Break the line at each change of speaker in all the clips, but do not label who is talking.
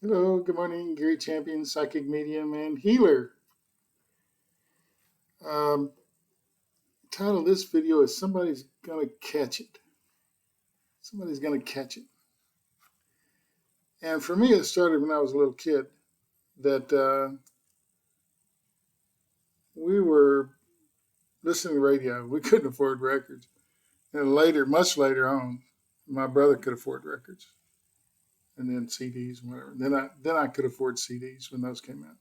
Hello, good morning, Gary Champion, psychic medium and healer. Um, Title of this video is Somebody's Gonna Catch It. Somebody's Gonna Catch It. And for me, it started when I was a little kid that we were listening to radio. We couldn't afford records. And later, much later on, my brother could afford records and then CDs and whatever. Then I could afford CDs when those came out.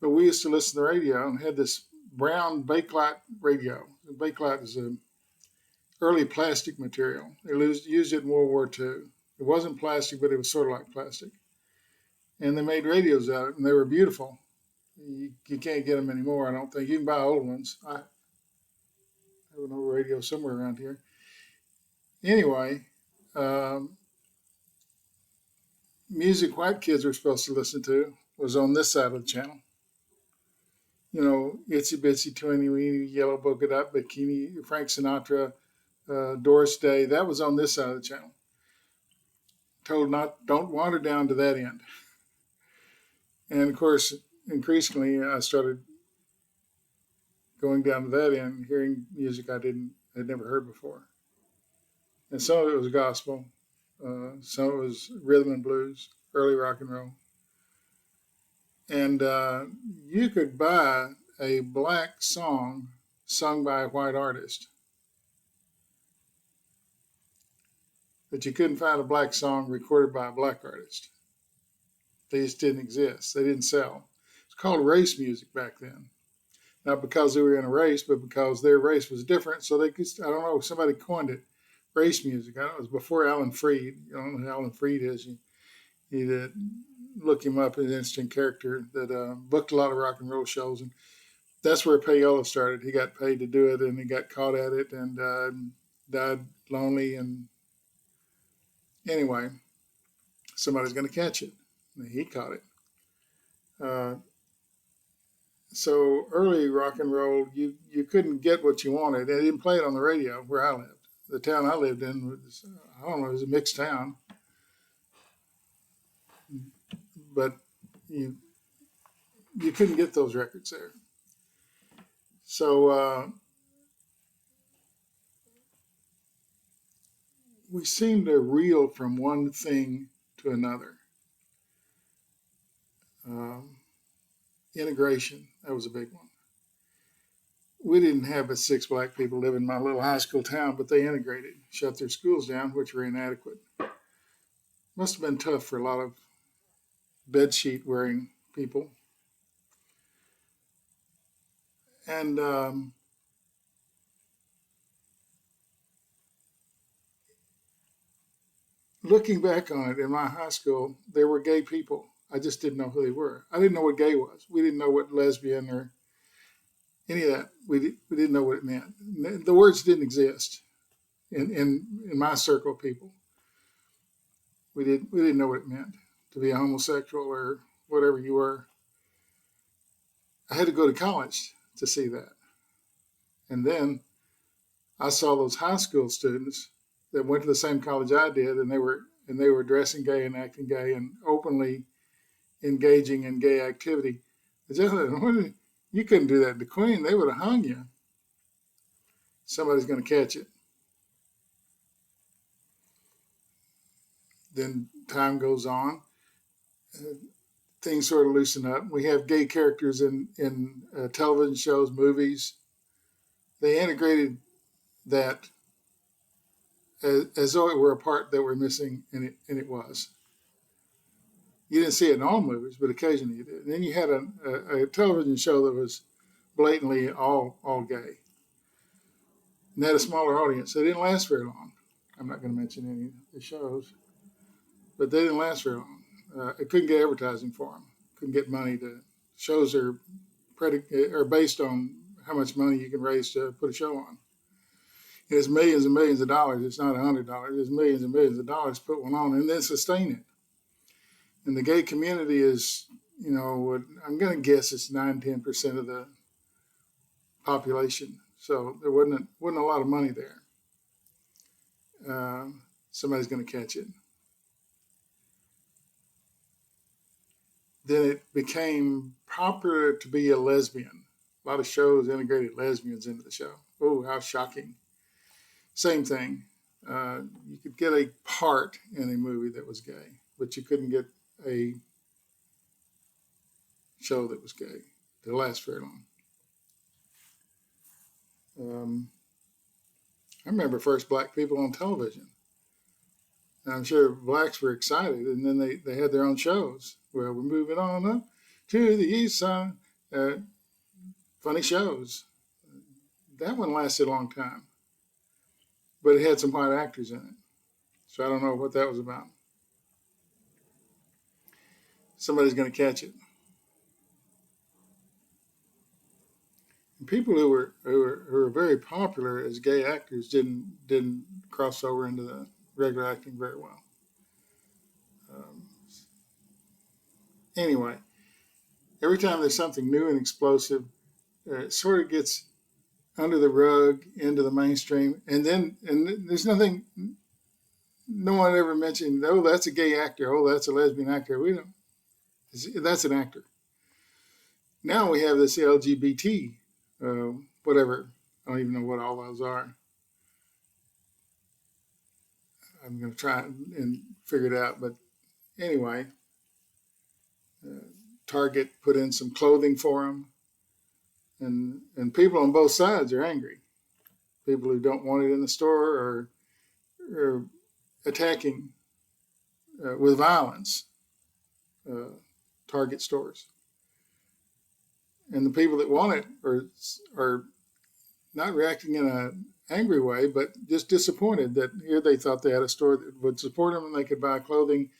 But we used to listen to the radio and had this brown Bakelite radio. Bakelite is a early plastic material. They used it in World War II. It wasn't plastic, but it was sort of like plastic. And they made radios out of it, and they were beautiful. You can't get them anymore, I don't think. You can buy old ones. I have an old radio somewhere around here. Anyway, um, music white kids were supposed to listen to was on this side of the channel. You know, Itsy Bitsy Teeny Weeny, Yellow Polka Dot Bikini, Frank Sinatra, Doris Day. That was on this side of the channel. Told not, don't wander down to that end. And of course, increasingly, I started going down to that end, hearing music had never heard before. And some of it was gospel, some of it was rhythm and blues, early rock and roll. And you could buy a black song sung by a white artist, but you couldn't find a black song recorded by a black artist. They just didn't exist. They didn't sell. It's called race music back then. Not because they were in a race, but because their race was different. So they could, I don't know, somebody coined it, race music. I don't know, it was before Alan Freed. You don't know who Alan Freed is. You did look him up. He's an interesting character that booked a lot of rock and roll shows. And that's where payola started. He got paid to do it, and he got caught at it and died lonely. And anyway, somebody's going to catch it. And he caught it. So early rock and roll, you couldn't get what you wanted. They didn't play it on the radio where I lived. The town I lived in was, I don't know, it was a mixed town, but you you couldn't get those records there. So we seem to reel from one thing to another. Um, Integration, that was a big one. We didn't have but 6 black people live in my little high school town, but they integrated, shut their schools down, which were inadequate. Must have been tough for a lot of bedsheet wearing people. And looking back on it, in my high school, there were gay people. I just didn't know who they were. I didn't know what gay was. We didn't know what lesbian or any of that. We didn't know what it meant. The words didn't exist in my circle of people. We didn't know what it meant to be a homosexual or whatever you were. I had to go to college to see that. And then I saw those high school students that went to the same college I did, and they were dressing gay and acting gay and openly engaging in gay activity. You couldn't do that to Queen. They would have hung you. Somebody's going to catch it. Then time goes on. Things sort of loosen up. We have gay characters in television shows, movies. They integrated that as though it were a part that we're missing, and it was. You didn't see it in all movies, but occasionally you did. And then you had a television show that was blatantly all gay, and had a smaller audience. They didn't last very long. I'm not going to mention any of the shows, but they didn't last very long. It couldn't get advertising for them. Couldn't get money to. Shows are based on how much money you can raise to put a show on. It's millions and millions of dollars. It's not $100. It's millions and millions of dollars to put one on and then sustain it. And the gay community is, I'm going to guess it's 9-10% of the population. So there wasn't a lot of money there. Somebody's going to catch it. then it became popular to be a lesbian. A lot of shows integrated lesbians into the show. Oh, how shocking. Same thing. You could get a part in a movie that was gay, but you couldn't get a show that was gay to last very long. I remember first black people on television. And I'm sure blacks were excited, and then they had their own shows. Well, we're moving on up to the east side. Funny shows. That one lasted a long time, but it had some white actors in it. So I don't know what that was about. Somebody's going to catch it. And people who were very popular as gay actors didn't cross over into the regular acting very well. Anyway, every time there's something new and explosive, it sort of gets under the rug into the mainstream, and there's nothing. No one ever mentioned, oh, that's a gay actor. Oh, that's a lesbian actor. We don't. That's an actor. Now we have this LGBT, whatever. I don't even know what all those are. I'm going to try and figure it out. But anyway, Target put in some clothing for them. And people on both sides are angry. People who don't want it in the store are attacking with violence Target stores. And the people that want it are not reacting in an angry way, but just disappointed that here they thought they had a store that would support them and they could buy clothing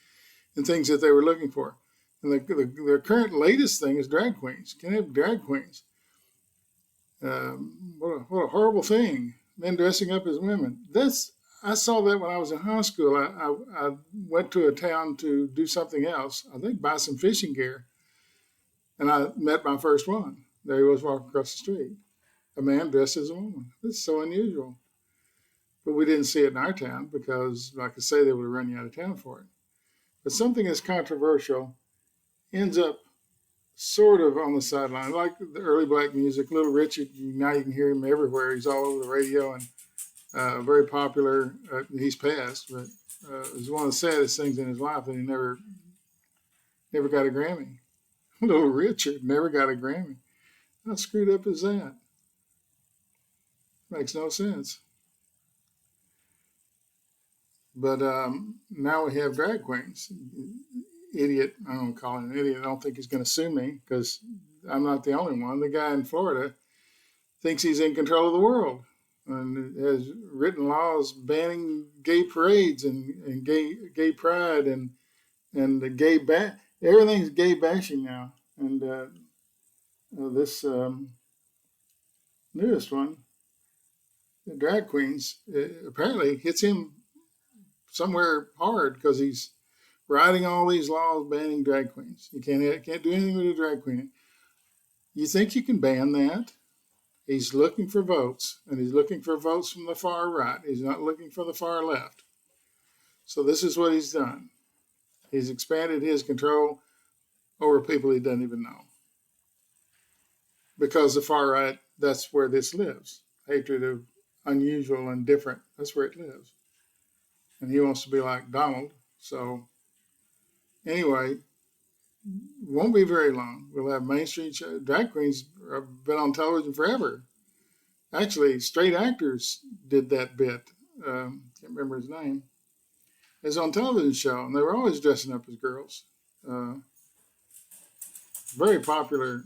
and things that they were looking for. And the current latest thing is drag queens. Can they have drag queens? What a horrible thing. Men dressing up as women. I saw that when I was in high school. I went to a town to do something else. I think buy some fishing gear. And I met my first one. There he was walking across the street. A man dressed as a woman. It's so unusual. But we didn't see it in our town because, like I say, they would have run you out of town for it. But something that's controversial ends up sort of on the sideline, like the early black music. Little Richard, now you can hear him everywhere. He's all over the radio and very popular. He's passed, but it was one of the saddest things in his life that he never got a Grammy. Little Richard never got a Grammy. How screwed up is that? Makes no sense. But now we have drag queens. Idiot, I don't call him an idiot. I don't think he's going to sue me because I'm not the only one. The guy in Florida thinks he's in control of the world and has written laws banning gay parades and gay pride and the gay everything's gay bashing now. And this newest one, the drag queens, apparently hits him somewhere hard because he's writing all these laws banning drag queens. You can't do anything with a drag queen. You think you can ban that? He's looking for votes, and he's looking for votes from the far right. He's not looking for the far left. So this is what he's done. He's expanded his control over people he doesn't even know. Because the far right, that's where this lives. Hatred of unusual and different, that's where it lives. And he wants to be like Donald. So anyway, won't be very long. We'll have mainstream drag queens have been on television forever. Actually, straight actors did that bit. Can't remember his name. It was on a television show, and they were always dressing up as girls. Very popular.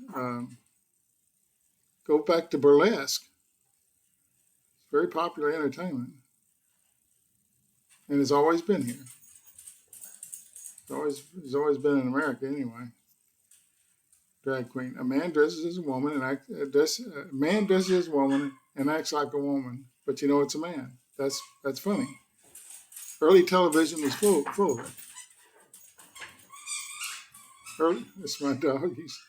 Go back to burlesque. It's very popular entertainment. And it's always been here. It's always been in America anyway. Drag queen. A man dresses as a woman man dresses as a woman and acts like a woman, but you know it's a man. That's funny. Early television was full of it. That's my dog. He's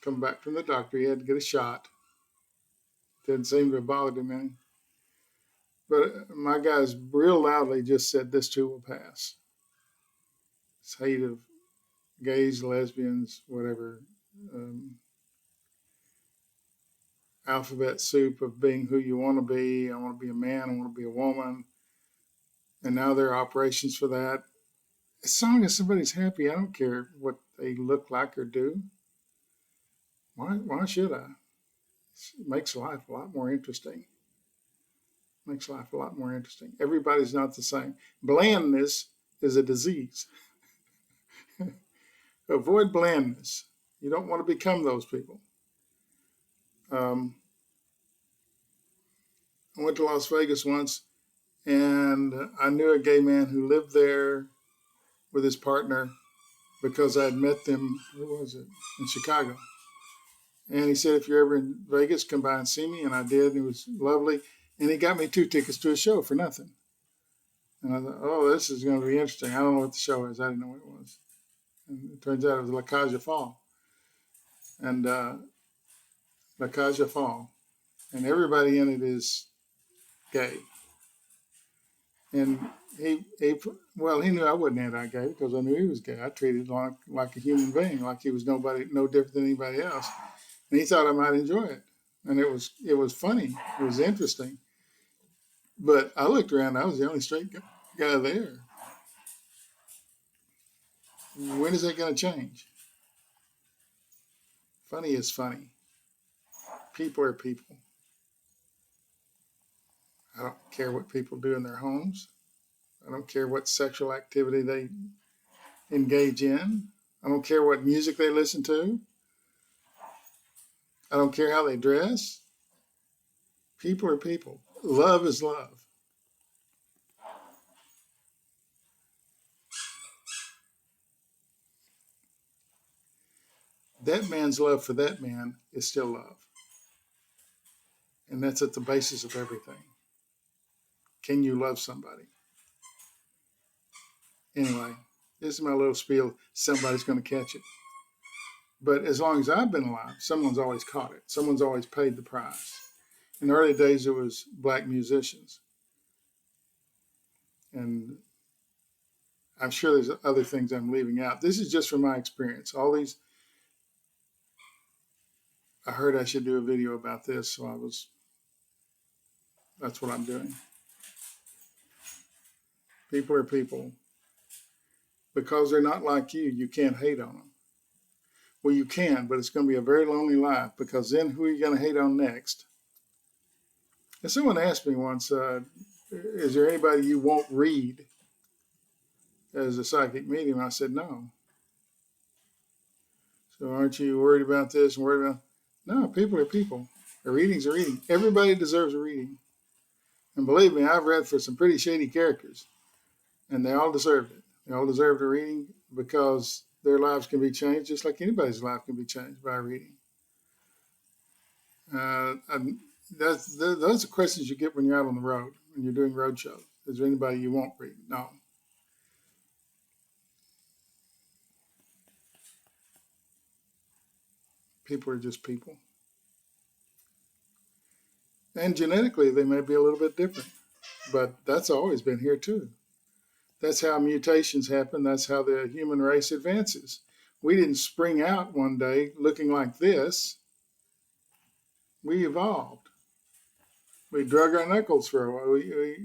come back from the doctor. He had to get a shot. Didn't seem to have bothered him any. But my guys real loudly just said this too will pass. this hate of gays, lesbians, whatever, alphabet soup of being who you want to be. I want to be a man. I want to be a woman. And now there are operations for that. As long as somebody's happy, I don't care what they look like or do. Why should I? It makes life a lot more interesting. Makes life a lot more interesting. Everybody's not the same. Blandness is a disease. Avoid blandness. You don't want to become those people. I went to Las Vegas once, and I knew a gay man who lived there with his partner because I had met them, where was it? In Chicago. And he said, if you're ever in Vegas, come by and see me. And I did. It was lovely. And he got me 2 tickets to a show for nothing. And I thought, oh, this is going to be interesting. I don't know what the show is. I didn't know what it was. And it turns out it was La Caja Fall. And La Caja Fall. And everybody in it is gay. And he knew I wasn't anti-gay because I knew he was gay. I treated him like a human being, like he was no different than anybody else. And he thought I might enjoy it. And it was funny. It was interesting. But I looked around. I was the only straight guy there. When is that going to change? Funny is funny. People are people. I don't care what people do in their homes. I don't care what sexual activity they engage in. I don't care what music they listen to. I don't care how they dress. People are people. Love is love. That man's love for that man is still love. And that's at the basis of everything. Can you love somebody? Anyway, this is my little spiel. Somebody's going to catch it. But as long as I've been alive, someone's always caught it. Someone's always paid the price. In the early days, it was black musicians. And I'm sure there's other things I'm leaving out. This is just from my experience. All these, I heard I should do a video about this, so that's what I'm doing. People are people. Because they're not like you can't hate on them. Well, you can, but it's going to be a very lonely life because then who are you going to hate on next? And someone asked me once, is there anybody you won't read as a psychic medium? I said, no. So aren't you worried about this and worried about... No, people are people. A reading's a reading. Everybody deserves a reading. And believe me, I've read for some pretty shady characters, and they all deserved it. They all deserved a reading because their lives can be changed just like anybody's life can be changed by reading. Those are questions you get when you're out on the road, when you're doing road shows. Is there anybody you won't read? No. People are just people. And genetically, they may be a little bit different, but that's always been here too. That's how mutations happen. That's how the human race advances. We didn't spring out one day looking like this. We evolved. We drug our knuckles for a while. We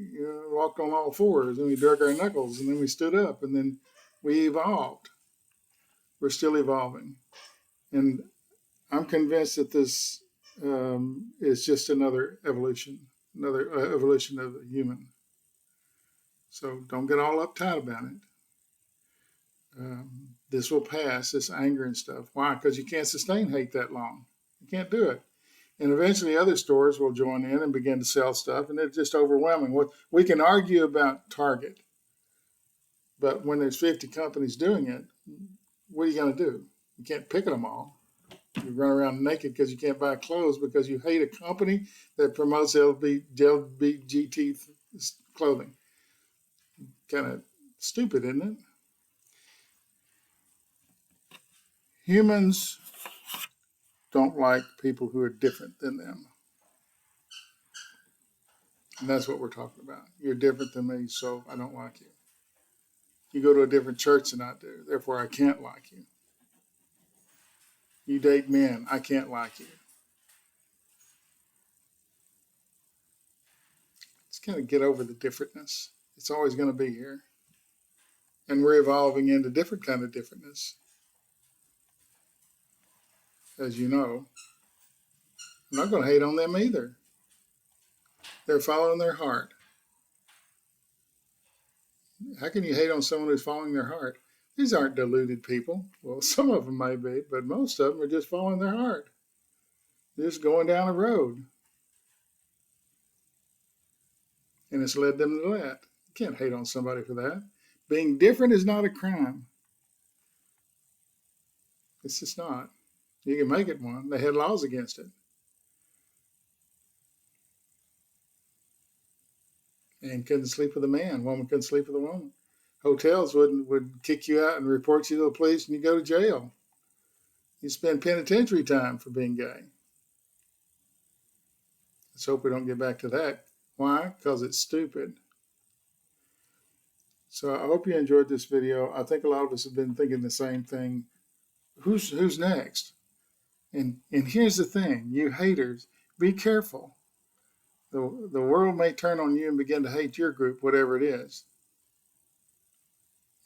walked on all fours, and we drug our knuckles, and then we stood up, and then we evolved. We're still evolving. And I'm convinced that this is just another evolution of the human. So don't get all uptight about it. This will pass, this anger and stuff. Why? Because you can't sustain hate that long. You can't do it. And eventually other stores will join in and begin to sell stuff, and it's just overwhelming. We can argue about Target, but when there's 50 companies doing it, what are you going to do? You can't pick at them all. You run around naked because you can't buy clothes because you hate a company that promotes LBGT clothing. Kind of stupid, isn't it? Humans don't like people who are different than them. And that's what we're talking about. You're different than me, so I don't like you. You go to a different church than I do, therefore I can't like you. You date men, I can't like you. Just kind of get over the differentness. It's always going to be here. And we're evolving into different kind of differentness. As you know, I'm not going to hate on them either. They're following their heart. How can you hate on someone who's following their heart? These aren't deluded people. Well, some of them may be, but most of them are just following their heart. They're just going down a road. And it's led them to that. You can't hate on somebody for that. Being different is not a crime. It's just not. You can make it one. They had laws against it. And couldn't sleep with a man. Woman couldn't sleep with a woman. Hotels would kick you out and report you to the police, and you go to jail. You spend penitentiary time for being gay. Let's hope we don't get back to that. Why? Because it's stupid. So I hope you enjoyed this video. I think a lot of us have been thinking the same thing. Who's next? And here's the thing, you haters, be careful. The world may turn on you and begin to hate your group, whatever it is.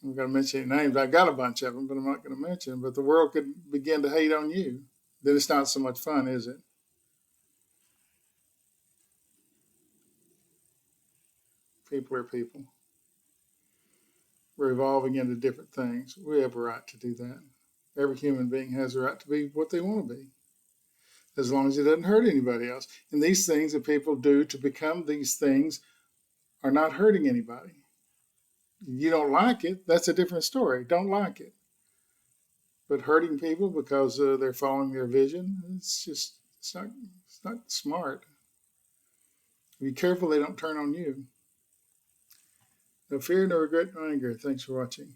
I'm going to mention any names. I got a bunch of them, but I'm not going to mention them. But the world could begin to hate on you. Then it's not so much fun, is it? People are people. We're evolving into different things. We have a right to do that. Every human being has a right to be what they want to be, as long as it doesn't hurt anybody else. And these things that people do to become these things are not hurting anybody. You don't like it, that's a different story. Don't like it. But hurting people because they're following their vision, it's not smart. Be careful they don't turn on you. No fear, no regret, no anger. Thanks for watching.